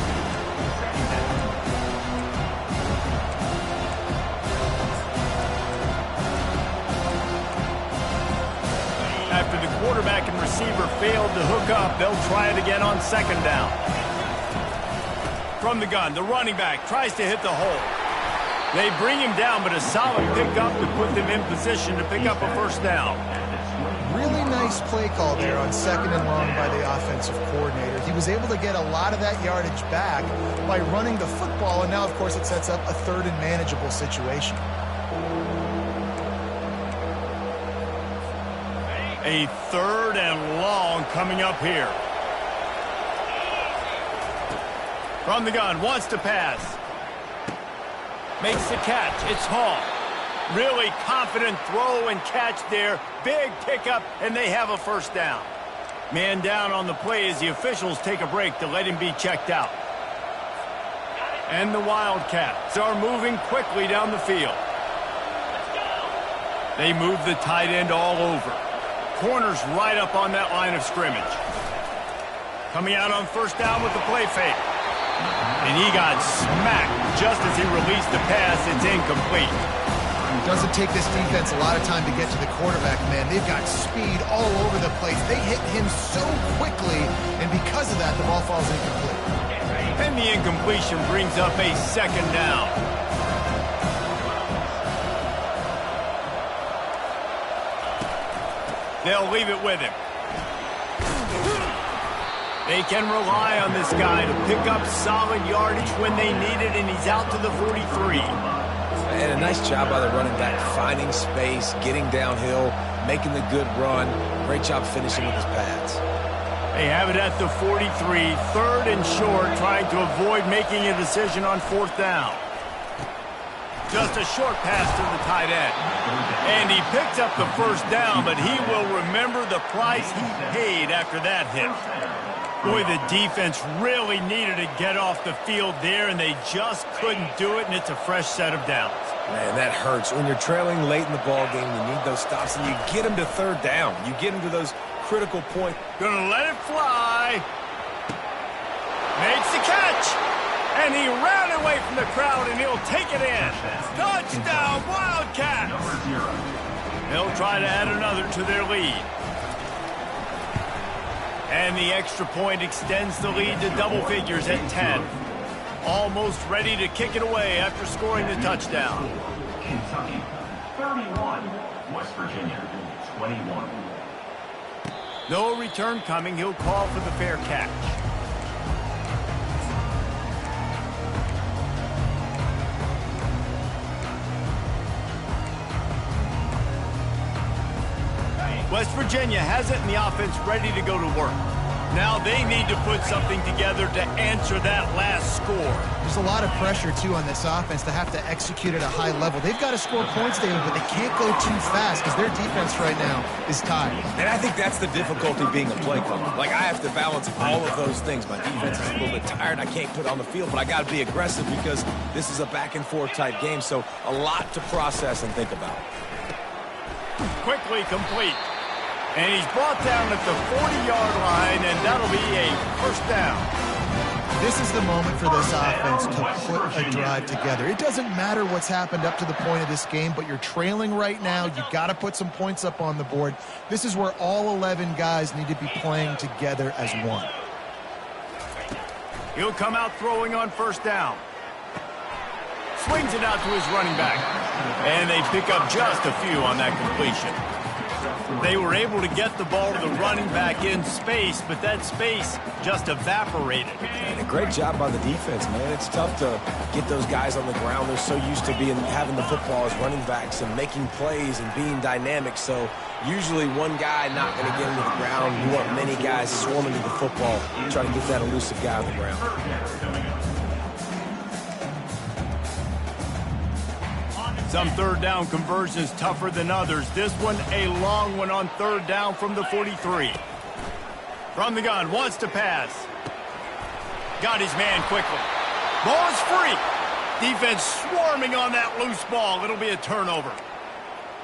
After the quarterback and receiver failed to hook up, they'll try it again on second down. From the gun, the running back tries to hit the hole. They bring him down, but a solid pickup to put them in position to pick up a first down. Really nice play call there on second and long by the offensive coordinator. He was able to get a lot of that yardage back by running the football, and now, of course, it sets up a third and manageable situation. A third and long coming up here. From the gun, wants to pass. Makes the catch. It's Hall. Really confident throw and catch there. Big pickup, and they have a first down. Man down on the play as the officials take a break to let him be checked out. And the Wildcats are moving quickly down the field. They move the tight end all over. Corners right up on that line of scrimmage. Coming out on first down with the play fake. And he got smacked just as he released the pass. It's incomplete. It doesn't take this defense a lot of time to get to the quarterback, man. They've got speed all over the place. They hit him so quickly, and because of that, the ball falls incomplete. And the incompletion brings up a second down. They'll leave it with him. They can rely on this guy to pick up solid yardage when they need it, and he's out to the 43. And a nice job by the running back, finding space, getting downhill, making the good run. Great job finishing with his pads. They have it at the 43, third and short, trying to avoid making a decision on fourth down. Just a short pass to the tight end. And he picked up the first down, but he will remember the price he paid after that hit. Boy, the defense really needed to get off the field there, and they just couldn't do it, and it's a fresh set of downs. Man, that hurts. When you're trailing late in the ball game, you need those stops, and you get them to third down. You get them to those critical points. Gonna let it fly. Makes the catch. And he ran away from the crowd, and he'll take it in. Touchdown, Wildcats! They'll try to add another to their lead. And the extra point extends the lead to double figures at 10. Almost ready to kick it away after scoring the touchdown. Kentucky, 31. West Virginia, 21. No return coming. He'll call for the fair catch. West Virginia has it in the offense ready to go to work. Now they need to put something together to answer that last score. There's a lot of pressure, too, on this offense to have to execute at a high level. They've got to score points, David, but they can't go too fast because their defense right now is tired. And I think that's the difficulty being a play caller. Like, I have to balance all of those things. My defense is a little bit tired. I can't put on the field, but I got to be aggressive because this is a back-and-forth type game, so a lot to process and think about. Quickly complete. And he's brought down at the 40-yard line, and that'll be a first down. This is the moment for this offense to put a drive together. It doesn't matter what's happened up to the point of this game, but you're trailing right now. You've got to put some points up on the board. This is where all 11 guys need to be playing together as one. He'll come out throwing on first down. Swings it out to his running back. And they pick up just a few on that completion. They were able to get the ball to the running back in space, but that space just evaporated. And a great job by the defense, man. It's tough to get those guys on the ground. They're so used to having the football as running backs and making plays and being dynamic. So usually one guy not going to get into the ground. You want many guys swarming to the football, trying to get that elusive guy on the ground. Some third down conversions tougher than others. This one a long one on third down from the 43. From the gun, wants to pass. Got his man quickly. Ball is free. Defense swarming on that loose ball. It'll be a turnover.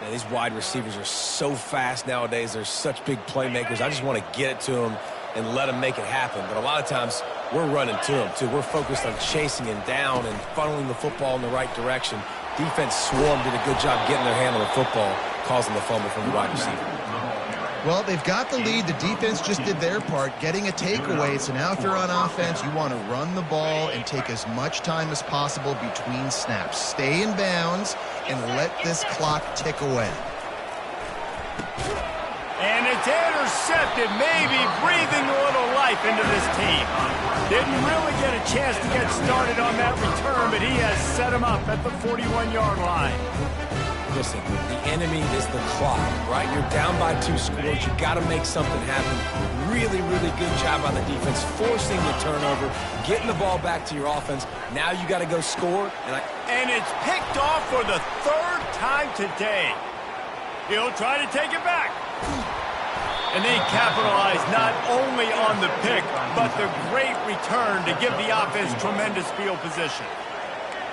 Man, these wide receivers are so fast nowadays. They're such big playmakers. I just want to get it to them and let them make it happen. But a lot of times we're running to them, too. We're focused on chasing him down and funneling the football in the right direction. Defense swarm did a good job getting their hand on the football, causing the fumble from the wide receiver. Well, they've got the lead. The defense just did their part, getting a takeaway. So now if you're on offense, you want to run the ball and take as much time as possible between snaps. Stay in bounds and let this clock tick away. And it's intercepted, maybe breathing a little life into this team. Didn't really get a chance to get started on that return, but he has set him up at the 41-yard line. Listen, the enemy is the clock, right? You're down by 2 scores. You got to make something happen. Really, really good job on the defense, forcing the turnover, getting the ball back to your offense. Now you got to go score. And it's picked off for the third time today. He'll try to take it back. And they capitalize not only on the pick, but the great return to give the offense tremendous field position.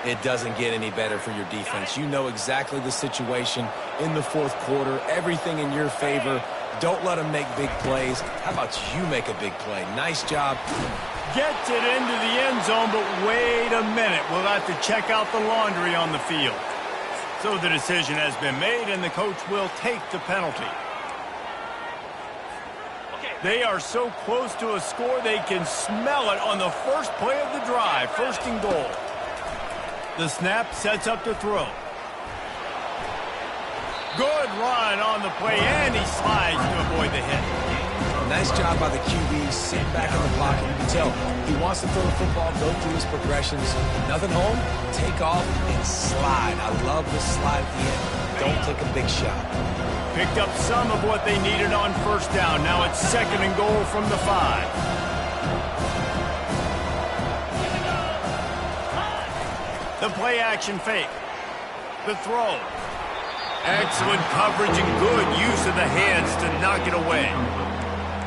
It doesn't get any better for your defense. You know exactly the situation in the fourth quarter, everything in your favor. Don't let them make big plays. How about you make a big play? Nice job. Gets it into the end zone, but wait a minute. We'll have to check out the laundry on the field. So the decision has been made, and the coach will take the penalty. They are so close to a score, they can smell it on the first play of the drive. First and goal. The snap sets up the throw. Good run on the play, and he slides to avoid the hit. Nice job by the QB, sitting back in the pocket. You can tell he wants to throw the football, go through his progressions. Nothing home, take off, and slide. I love the slide at the end. Don't take a big shot. Picked up some of what they needed on first down. Now it's second and goal from the 5. The play action fake. The throw. Excellent coverage and good use of the hands to knock it away.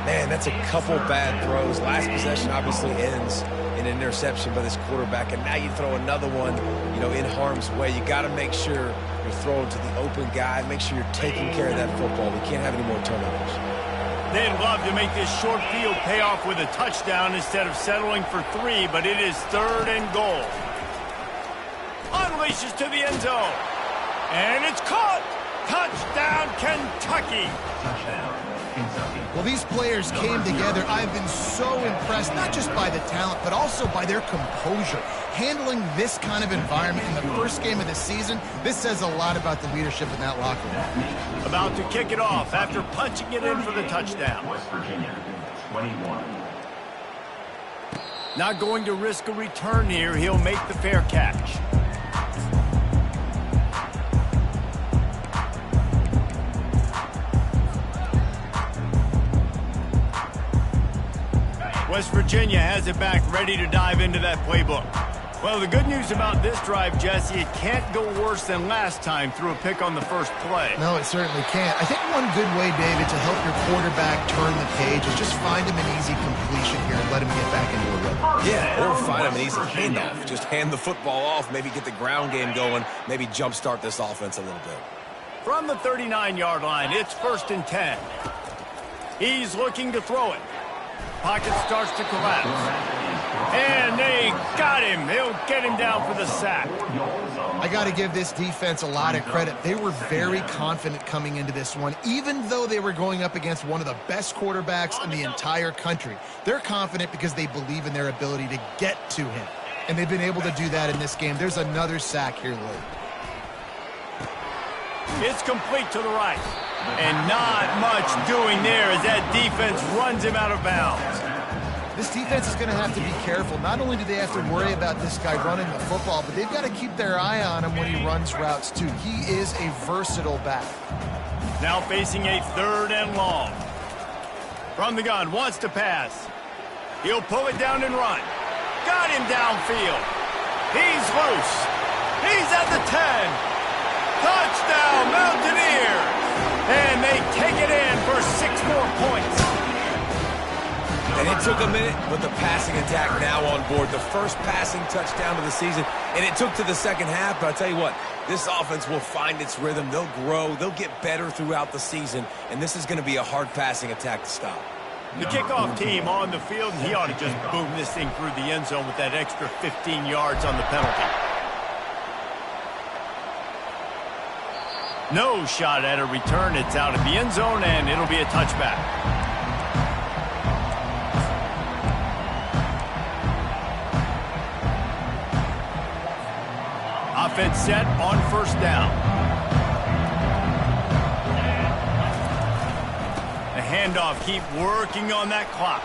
Man, that's a couple bad throws. Last possession obviously ends in an interception by this quarterback, and now you throw another one, in harm's way. You got to make sure you're throwing to the open guy. Make sure you're taking care of that football. We can't have any more turnovers. They'd love to make this short field pay off with a touchdown instead of settling for 3, but it is third and goal. Unleashes to the end zone. And it's caught! Touchdown, Kentucky! Touchdown, Kentucky. Well, these players came together. I've been so impressed, not just by the talent, but also by their composure. Handling this kind of environment in the first game of the season, this says a lot about the leadership in that locker room. About to kick it off after punching it in for the touchdown. West Virginia, 21. Not going to risk a return here. He'll make the fair catch. West Virginia has it back, ready to dive into that playbook. Well, the good news about this drive, Jesse, it can't go worse than last time through a pick on the first play. No, it certainly can't. I think one good way, David, to help your quarterback turn the page is just find him an easy completion here and let him get back into a rhythm. Yeah, or find him an easy handoff. Just hand the football off, maybe get the ground game going, maybe jumpstart this offense a little bit. From the 39-yard line, it's first and 10. He's looking to throw it. Pocket starts to collapse. And they got him. They'll get him down for the sack. I got to give this defense a lot of credit. They were very confident coming into this one, even though they were going up against one of the best quarterbacks in the entire country. They're confident because they believe in their ability to get to him. And they've been able to do that in this game. There's another sack here late. It's complete to the right. And not much doing there as that defense runs him out of bounds. This defense is going to have to be careful. Not only do they have to worry about this guy running the football, but they've got to keep their eye on him when he runs routes too. He is a versatile back. Now facing a third and long. From the gun, wants to pass. He'll pull it down and run. Got him downfield. He's loose. He's at the 10. Touchdown, Mountaineers! And they take it in for 6 more points. And it took a minute, but the passing attack now on board. The first passing touchdown of the season, and it took to the second half, but I'll tell you what, this offense will find its rhythm. They'll grow. They'll get better throughout the season, and this is going to be a hard passing attack to stop. The kickoff team on the field, and he ought to just boom this thing through the end zone with that extra 15 yards on the penalty. No shot at a return. It's out of the end zone, and it'll be a touchback. Offense set on first down. The handoff, keep working on that clock.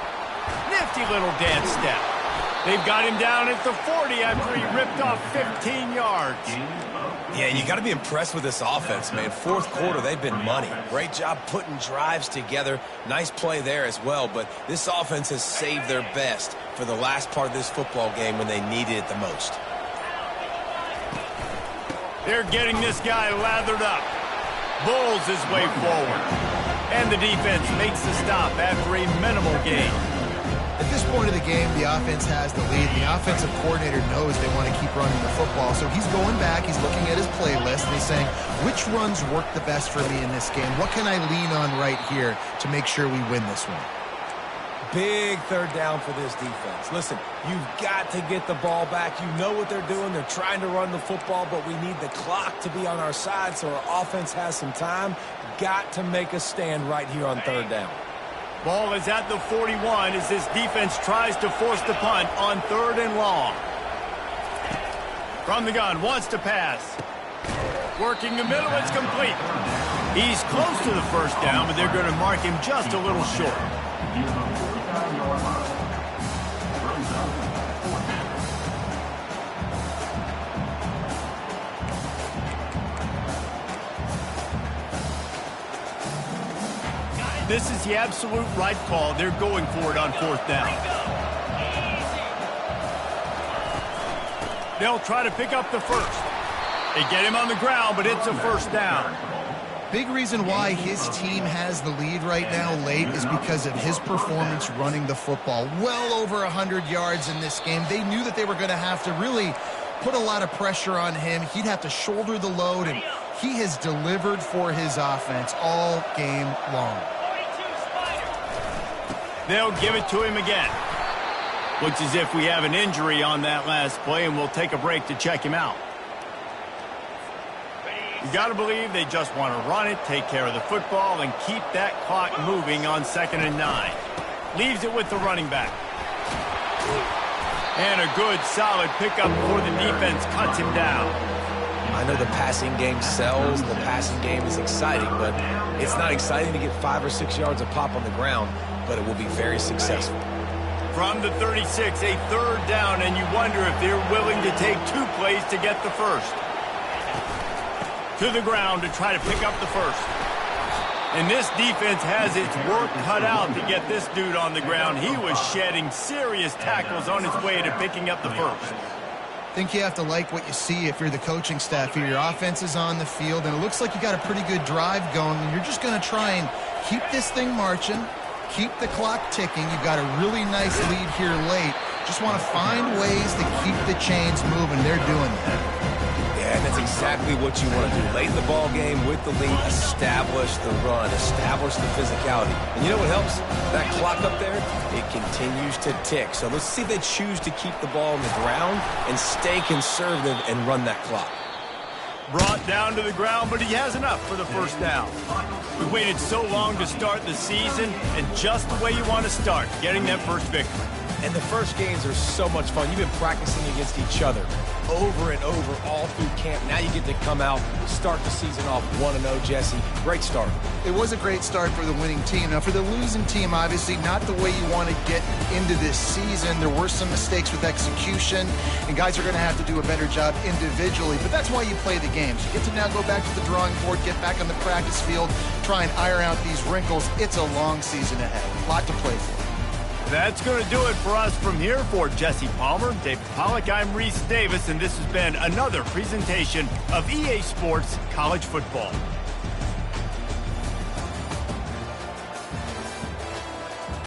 Nifty little dance step. They've got him down at the 40 after he ripped off 15 yards. Yeah, you got to be impressed with this offense, man. Fourth quarter, they've been money. Great job putting drives together. Nice play there as well, but this offense has saved their best for the last part of this football game when they needed it the most. They're getting this guy lathered up. Bulls his way forward. And the defense makes the stop after a minimal gain. At this point of the game, the offense has the lead. The offensive coordinator knows they want to keep running the football. So he's going back, he's looking at his playlist, and he's saying, which runs work the best for me in this game? What can I lean on right here to make sure we win this one? Big third down for this defense. Listen, you've got to get the ball back. You know what they're doing. They're trying to run the football, but we need the clock to be on our side so our offense has some time. Got to make a stand right here on third down. Ball is at the 41 as this defense tries to force the punt on 3rd and long. From the gun, wants to pass. Working the middle, it's complete. He's close to the first down, but they're going to mark him just a little short. This is the absolute right call. They're going for it on 4th down. They'll try to pick up the first. They get him on the ground, but it's a first down. Big reason why his team has the lead right now late is because of his performance running the football. Well over 100 yards in this game. They knew that they were going to have to really put a lot of pressure on him. He'd have to shoulder the load, and he has delivered for his offense all game long. They'll give it to him again. Looks as if we have an injury on that last play, and we'll take a break to check him out. You got to believe they just want to run it, take care of the football, and keep that clock moving on 2nd and 9. Leaves it with the running back. And a good, solid pickup before the defense cuts him down. I know the passing game sells, the passing game is exciting, but it's not exciting to get 5 or 6 yards of pop on the ground, but it will be very successful. From the 36, a 3rd down, and you wonder if they're willing to take 2 plays to get the first. To the ground to try to pick up the first. And this defense has its work cut out to get this dude on the ground. He was shedding serious tackles on his way to picking up the first. I think you have to like what you see if you're the coaching staff here. Your offense is on the field, and it looks like you got a pretty good drive going, and you're just going to try and keep this thing marching, keep the clock ticking. You've got a really nice lead here late. Just want to find ways to keep the chains moving. They're doing that. Yeah, and that's exactly what you want to do. Late in the ball game with the lead, establish the run, establish the physicality. And you know what helps? That clock up there, it continues to tick. So let's see if they choose to keep the ball on the ground and stay conservative and run that clock. Brought down to the ground, but he has enough for the first down. We waited so long to start the season, and just the way you want to start, getting that first victory. And the first games are so much fun. You've been practicing against each other over and over all through camp. Now you get to come out, start the season off 1-0, Jesse. Great start. It was a great start for the winning team. Now, for the losing team, obviously not the way you want to get into this season. There were some mistakes with execution, and guys are going to have to do a better job individually. But that's why you play the games. You get to now go back to the drawing board, get back on the practice field, try and iron out these wrinkles. It's a long season ahead. A lot to play for. That's going to do it for us from here. For Jesse Palmer, David Pollack, I'm Reese Davis, and this has been another presentation of EA Sports College Football.